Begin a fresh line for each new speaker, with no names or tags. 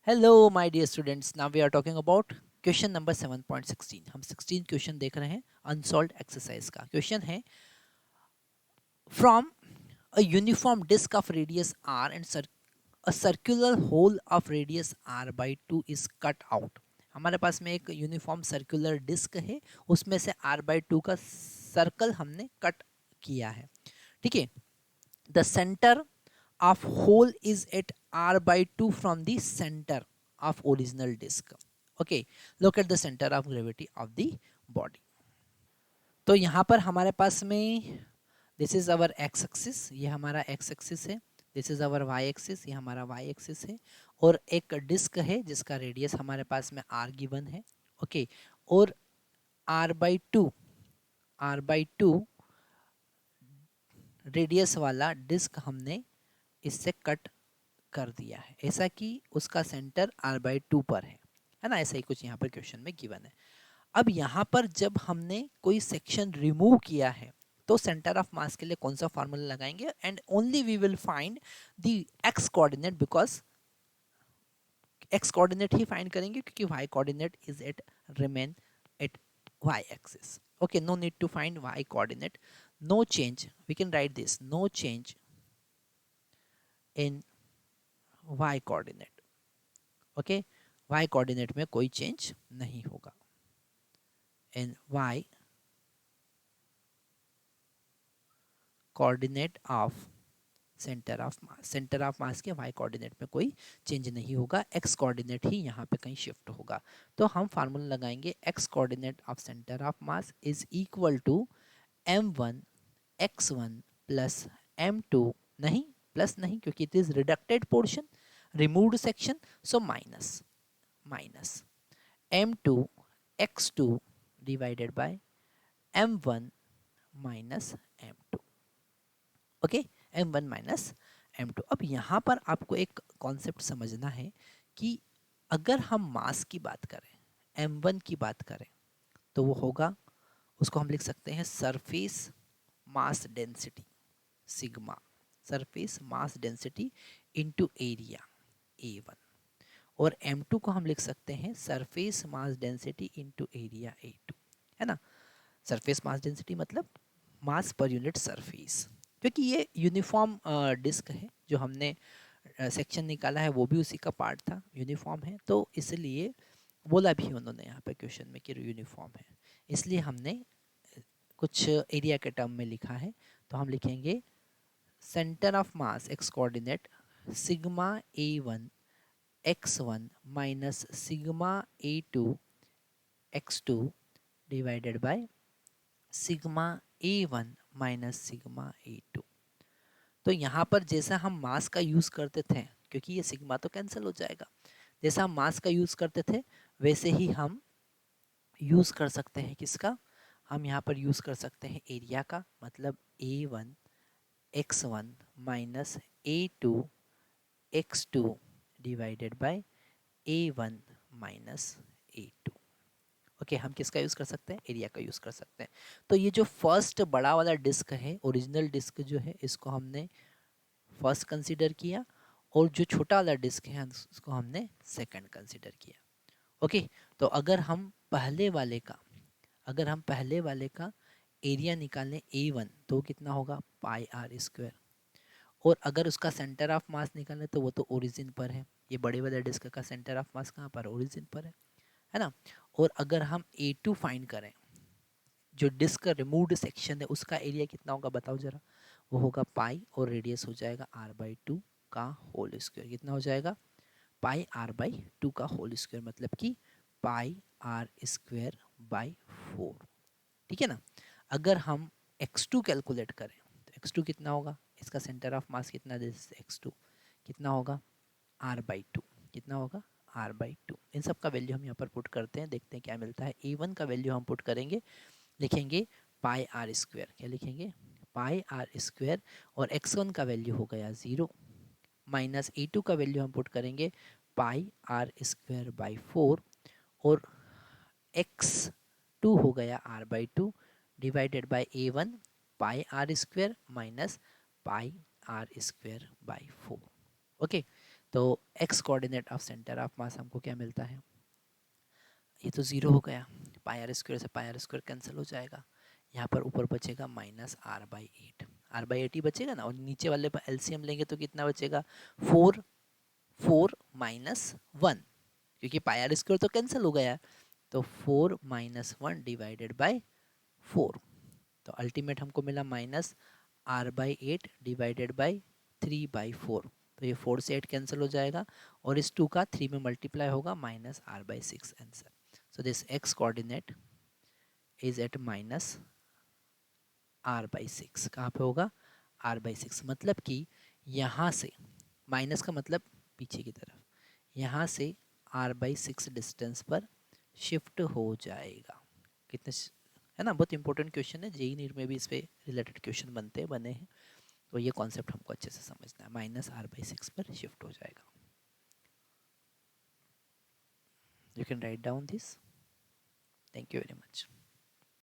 Hello my dear students, now we are talking about question number 7.16. हम 16 question देख रहे हैं अनसॉल्व्ड एक्सरसाइज का. क्वेश्चन है from a uniform disc of radius r and a circular hole of radius r by 2 is cut out. हमारे पास में एक यूनिफॉर्म सर्कुलर डिस्क है, उसमें से r by 2 का सर्कल हमने कट किया है. ठीक है. The center of hole is at r by 2 from the center of original disk. Okay, look at the center of gravity of the body. तो यहाँ पर हमारे पास में this is our X axis, ये हमारा एक्स एक्सिस है. This is our Y axis, ये हमारा वाई एक्सिस है. और एक डिस्क है जिसका रेडियस हमारे पास में आर गिवन है. ओके, और आर बाई टू रेडियस वाला डिस्क हमने इससे कट कर दिया है, ऐसा कि उसका सेंटर r/2 पर है ना. ऐसा ही कुछ यहाँ पर क्वेश्चन में गिवन है. अब यहाँ पर जब हमने कोई सेक्शन रिमूव किया है तो सेंटर ऑफ मास के लिए कौन सा फॉर्मूला लगाएंगे, and only we will find the X coordinate, because X coordinate ही फाइंड करेंगे क्योंकि Y coordinate is at remain at Y axis. Okay, no need to find Y coordinate. No change, we can write this, no change in y coordinate. Okay, y coordinate में कोई चेंज नहीं होगा. In y coordinate of centre of mass के y coordinate में कोई चेंज नहीं होगा. x कोऑर्डिनेट ही यहाँ पे कहीं शिफ्ट होगा. तो हम फार्मूला लगाएंगे x coordinate of centre of mass is equal to m1 x1 plus m2, नहीं प्लस नहीं क्योंकि it is redacted portion, removed section, so minus m2 x2 divided by m1 minus m2. Okay, m1 minus m2. अब यहाँ पर आपको एक concept समझना है कि अगर हम मास की बात करें, m1 की बात करें, तो वो होगा, उसको हम लिख सकते हैं surface mass density sigma, surface mass density into area A1. और m2 को हम लिख सकते हैं surface mass density into area A2, है ना. सरफेस मास डेंसिटी मतलब मास पर यूनिट सरफेस, क्योंकि ये यूनिफॉर्म डिस्क है, जो हमने सेक्शन निकाला है वो भी उसी का पार्ट था, यूनिफॉर्म है, तो इसलिए बोला भी उन्होंने यहाँ पे क्वेश्चन में कि यूनिफॉर्म है, इसलिए हमने कुछ एरिया के टर्म में लिखा है. तो हम लिखेंगे centre of mass x coordinate sigma A1 x1 minus sigma A2 x2 divided by sigma A1 minus sigma A2. तो यहाँ पर जैसा हम मास का यूज करते थे, क्योंकि ये सिग्मा तो कैंसिल हो जाएगा, जैसा हम मास का यूज करते थे वैसे ही हम यूज कर सकते हैं किसका, हम यहाँ पर यूज कर सकते हैं एरिया का, मतलब A1 x1 minus A2 x2 divided bye A1 minus A2. Okay, हम किसका यूज़ कर सकते हैं, एरिया का यूज़ कर सकते हैं. तो ये जो फर्स्ट बड़ा वाला डिस्क है, ओरिजिनल डिस्क जो है, इसको हमने फर्स्ट कंसीडर किया, और जो छोटा वाला डिस्क है उसको हमने सेकंड कंसीडर किया. ओके, तो अगर हम पहले वाले का एरिया निकालें A1, तो कितना होगा पाई आर स्क्वायर. और अगर उसका सेंटर ऑफ मास निकालें तो वो तो ओरिजिन पर है, ये बड़े वाले डिस्क का सेंटर ऑफ मास कहाँ पर, ओरिजिन पर है ना. और अगर हम A2 फाइंड करें, जो डिस्क का रिमूव्ड सेक्शन है, उसका एरिया कितना होगा बताओ जरा, वो होगा पाई, और रेडियस हो जाएगा r/2 का होल स्क्वायर. कितना हो जाएगा, पाई r/2 का होल स्क्वायर, मतलब कि पाई r स्क्वायर बाई 4. ठीक है ना. अगर हम x2 कैलकुलेट करें तो x2 कितना होगा, इसका सेंटर ऑफ मास कितना, दिस x2 कितना होगा r/2, कितना होगा r/2. इन सब का वैल्यू हम यहाँ पर पुट करते हैं, देखते हैं क्या मिलता है. A1 का वैल्यू हम पुट करेंगे, लिखेंगे पाई आर स्क्वायर, क्या लिखेंगे पाई आर स्क्वायर, और x1 का वैल्यू हो गया 0, माइनस A2 का वैल्यू हम पुट करेंगे पाई आर स्क्वायर बाई 4, और x2 हो गया r/2 divided by A1 pi r square minus pi r square by 4. Okay, तो x coordinate of centre of mass हमको क्या मिलता है, ये तो ज़ीरो हो गया, पाई आर स्क्वायर से पाई आर स्क्वायर कैंसिल हो जाएगा, यहाँ पर ऊपर बचेगा माइनस r/8, r/8 ही बचेगा ना, और नीचे वाले पर एलसीएम लेंगे तो कितना बचेगा, 4 4 माइनस 1, क्योंकि पाई आर स्क्वायर तो कैंसिल हो गया, तो 4 माइनस 1 डिवाइडेड बाय 4, तो अल्टीमेट हमको मिला माइनस r/8 डिवाइडेड बाय 3/4, तो ये 4 से 8 कैंसिल हो जाएगा और इस 2 का 3 में मल्टीप्लाई होगा, minus r/6 answer. So this x coordinate is at minus r/6. कहाँ पे होगा, r/6, मतलब कि यहाँ से माइनस का मतलब पीछे की तरफ, यहाँ से r/6 डिस्टेंस पर शिफ्ट हो जाएगा. कितने है ना, बहुत इंपॉर्टेंट क्वेश्चन है, जेई नीट में भी इस पे रिलेटेड क्वेश्चन बने हैं, तो ये कॉन्सेप्ट हमको अच्छे से समझना है, माइनस r/6 पर शिफ्ट हो जाएगा. You can write down this. Thank you very much.